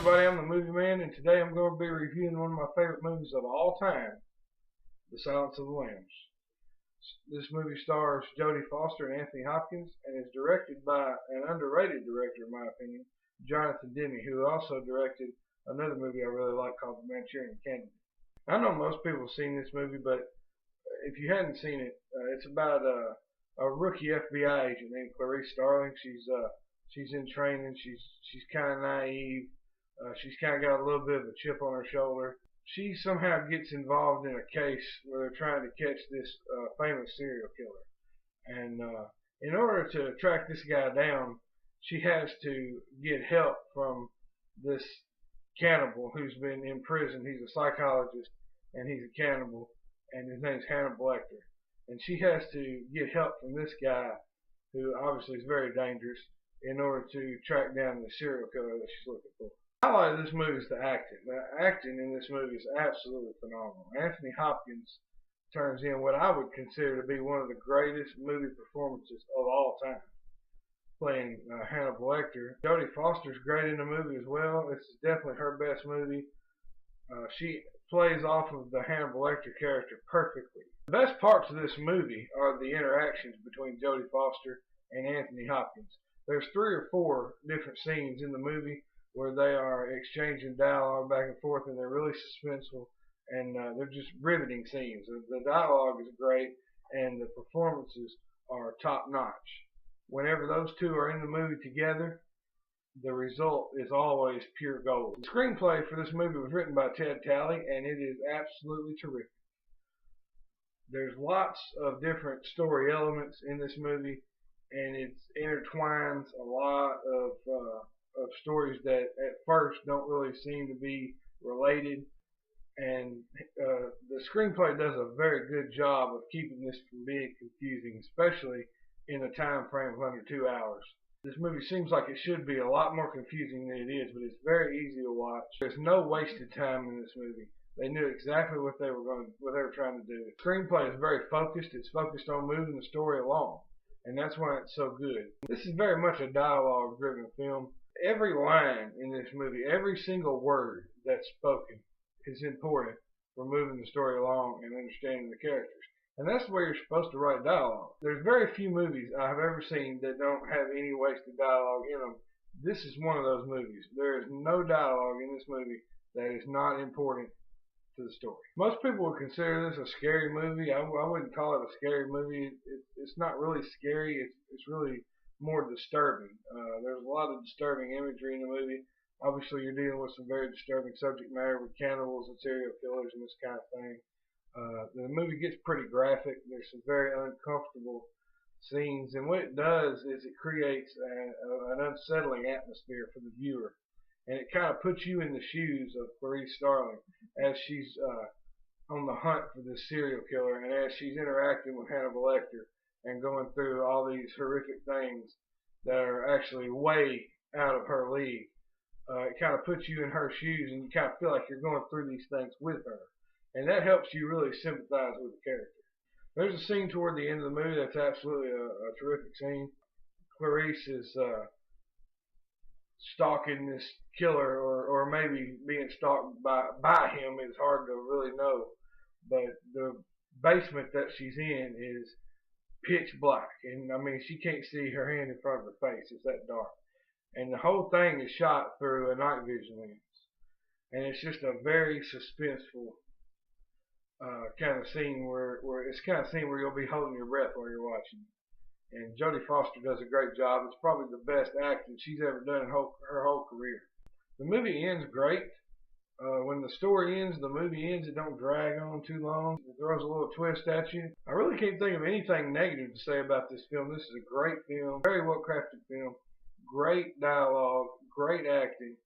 everybody, I'm the Movie Man, and today I'm going to be reviewing one of my favorite movies of all time, The Silence of the Lambs. This movie stars Jodie Foster and Anthony Hopkins, and is directed by an underrated director, in my opinion, Jonathan Demme, who also directed another movie I really like called The Manchurian Candidate. I know most people have seen this movie, but if you hadn't seen it, it's about a rookie FBI agent named Clarice Starling. She's in training. She's kind of naive. She's kind of got a little bit of a chip on her shoulder. She somehow gets involved in a case where they're trying to catch this famous serial killer. And in order to track this guy down, she has to get help from this cannibal who's been in prison. He's a psychologist and he's a cannibal, and his name's Hannibal Lecter. And she has to get help from this guy, who obviously is very dangerous, in order to track down the serial killer that she's looking for. The highlight of this movie is the acting. The acting in this movie is absolutely phenomenal. Anthony Hopkins turns in what I would consider to be one of the greatest movie performances of all time, playing Hannibal Lecter. Jodie Foster's great in the movie as well. This is definitely her best movie. She plays off of the Hannibal Lecter character perfectly. The best parts of this movie are the interactions between Jodie Foster and Anthony Hopkins. There's 3 or 4 different scenes in the movie where they are exchanging dialogue back and forth, and they're really suspenseful, and they're just riveting scenes. The dialogue is great, and the performances are top-notch. Whenever those two are in the movie together, the result is always pure gold. The screenplay for this movie was written by Ted Talley, and it is absolutely terrific. There's lots of different story elements in this movie, and it intertwines a lot of stories that at first don't really seem to be related. And the screenplay does a very good job of keeping this from being confusing, especially in a time frame of under 2 hours. This movie seems like it should be a lot more confusing than it is, but it's very easy to watch. There's no wasted time in this movie. They knew exactly what they were trying to do. The screenplay is very focused. It's focused on moving the story along, and that's why it's so good. This is very much a dialogue-driven film. Every line in this movie, every single word that's spoken is important for moving the story along and understanding the characters. And that's the way you're supposed to write dialogue. There's very few movies I've ever seen that don't have any wasted dialogue in them. This is one of those movies. There is no dialogue in this movie that is not important to the story. Most people would consider this a scary movie. I wouldn't call it a scary movie. It's not really scary. It's really more disturbing. There's a lot of disturbing imagery in the movie. Obviously, you're dealing with some very disturbing subject matter with cannibals and serial killers and this kind of thing. The movie gets pretty graphic. There's some very uncomfortable scenes, and what it does is it creates an unsettling atmosphere for the viewer, and it kind of puts you in the shoes of Clarice Starling as she's on the hunt for this serial killer, and as she's interacting with Hannibal Lecter and going through all these horrific things that are actually way out of her league. It kind of puts you in her shoes, and you kind of feel like you're going through these things with her. And that helps you really sympathize with the character. There's a scene toward the end of the movie that's absolutely a terrific scene. Clarice is stalking this killer, or maybe being stalked by him. It's hard to really know. But the basement that she's in is pitch black. And I mean, she can't see her hand in front of her face. It's that dark. And the whole thing is shot through a night vision lens. And it's just a very suspenseful kind of scene where it's the kind of scene where you'll be holding your breath while you're watching it. And Jodie Foster does a great job. It's probably the best acting she's ever done in her whole career. The movie ends great. When the story ends, the movie ends. It don't drag on too long. It throws a little twist at you. I really can't think of anything negative to say about this film. This is a great film, very well crafted film, great dialogue, great acting.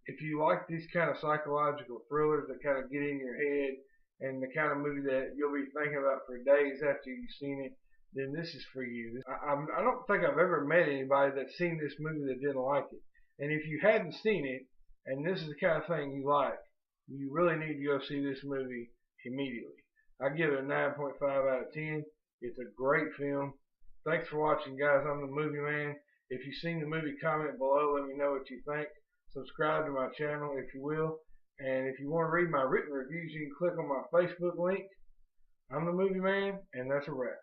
If you like these kind of psychological thrillers that kind of get in your head, and the kind of movie that you'll be thinking about for days after you've seen it, then this is for you. I don't think I've ever met anybody that's seen this movie that didn't like it. And if you hadn't seen it, and this is the kind of thing you like, you really need to go see this movie immediately. I give it a 9.5 out of 10. It's a great film. Thanks for watching, guys. I'm the Movie Man. If you've seen the movie, comment below. Let me know what you think. subscribe to my channel if you will. And if you want to read my written reviews, you can click on my Facebook link. I'm the Movie Man, and that's a wrap.